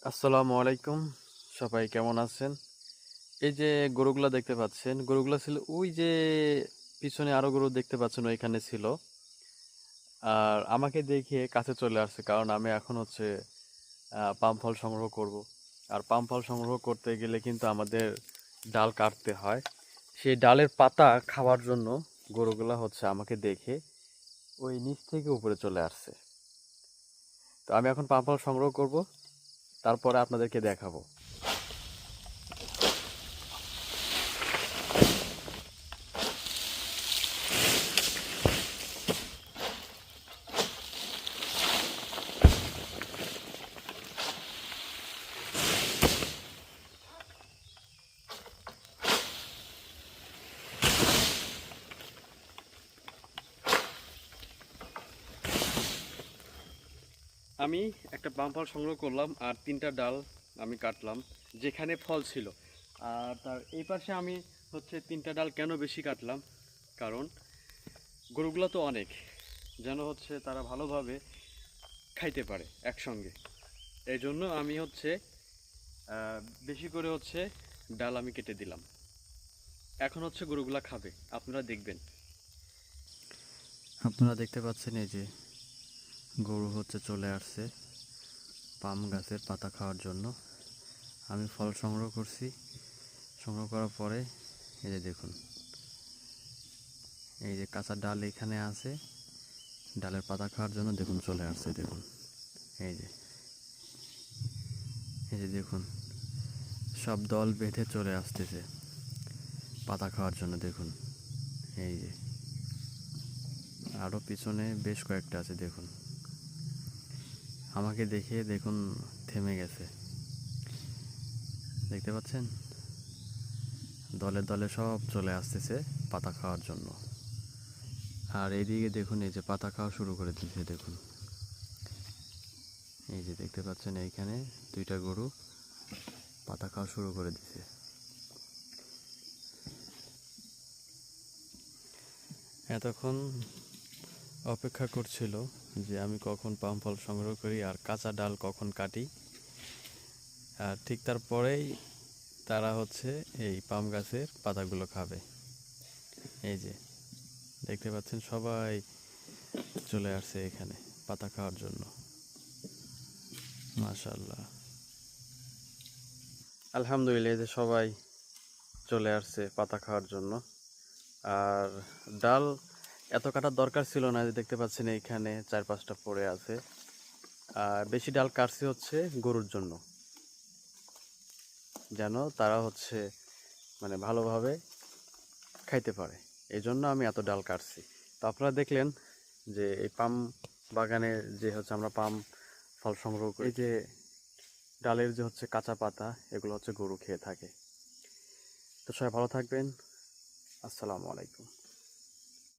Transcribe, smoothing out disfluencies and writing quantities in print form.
আসসালামু আলাইকুম। সবাই কেমন আছেন? এই যে গরুগুলা দেখতে পাচ্ছেন, গরুগুলা ছিল ওই যে পিছনে আরো গরু দেখতে পাচ্ছেন ওইখানে ছিল। আর আমাকে দেখে কাছে চলে আসছে কারণ আমি এখন হচ্ছে পাম ফল সংগ্রহ করব। আর পাম ফল সংগ্রহ করতে গেলে কিন্তু আমাদের ডাল কাটতে হয়। সেই ডালের পাতা খাওয়ার জন্য গরুগুলা হচ্ছে আমাকে দেখে ওই নিচ থেকে উপরে চলে আসছে। তো আমি এখন পাম ফল সংগ্রহ করব, তারপরে আপনাদেরকে দেখাবো। আমি একটা পাম ফল সংগ্রহ করলাম আর 3টা ডাল আমি কাটলাম যেখানে ফল ছিল। আর তার এই পাশে আমি হচ্ছে 3টা ডাল কেন বেশি কাটলাম, কারণ গরুগুলো তো অনেক, যেন হচ্ছে তারা ভালোভাবে খাইতে পারে একসঙ্গে। এই জন্য আমি হচ্ছে আহ, বেশি করে হচ্ছে ডাল আমি কেটে দিলাম। এখন হচ্ছে গরুগুলা খাবে, আপনারা দেখবেন। আপনারা দেখতে পাচ্ছেন এই যে গরু হচ্ছে চলে আসছে পাম গাছের পাতা খাওয়ার জন্য। আমি ফল সংগ্রহ করছি, সংগ্রহ করার পরে এই যে দেখুন, এই যে কাঁচা ডাল এখানে আছে, ডালের পাতা খাওয়ার জন্য দেখুন চলে আসছে। দেখুন এই যে, এই যে দেখুন সব দল বেঁধে চলে আসতেছে পাতা খাওয়ার জন্য। দেখুন এই যে আরও পিছনে বেশ কয়েকটা আছে। দেখুন আমাকে দেখে দেখুন থেমে গেছে, দেখতে পাচ্ছেন? দলে দলে সব চলে আসতেছে পাতা খাওয়ার জন্য। আর এইদিকে দেখুন এই যে পাতা খাওয়া শুরু করে দিয়েছে। দেখুন এই যে দেখতে পাচ্ছেন এইখানে 2টা গরু পাতা খাওয়া শুরু করে দিয়েছে। এতক্ষণ অপেক্ষা করছিল যে আমি কখন পাম ফল সংগ্রহ করি আর কাঁচা ডাল কখন কাটি। আর ঠিক তারপরেই তারা হচ্ছে এই পাম গাছের পাতাগুলো খাবে। এই যে দেখতে পাচ্ছেন সবাই চলে আসছে এখানে পাতা খাওয়ার জন্য। মাশাআল্লাহ, আলহামদুলিল্লাহ, এই যে সবাই চলে আসছে পাতা খাওয়ার জন্য। আর ডাল এত কাটার দরকার ছিল না, যে দেখতে পাচ্ছেন এইখানে 4-5টা পড়ে আছে। আর বেশি ডাল কাটছি হচ্ছে গরুর জন্য, যেন তারা হচ্ছে মানে ভালোভাবে খাইতে পারে। এই জন্য আমি এত ডাল কাটছি। তো আপনারা দেখলেন যে এই পাম বাগানে যে হচ্ছে আমরা পাম ফল সংগ্রহ করি, এই যে ডালের যে হচ্ছে কাঁচা পাতা, এগুলো হচ্ছে গরু খেয়ে থাকে। তো সবাই ভালো থাকবেন। আসসালামু আলাইকুম।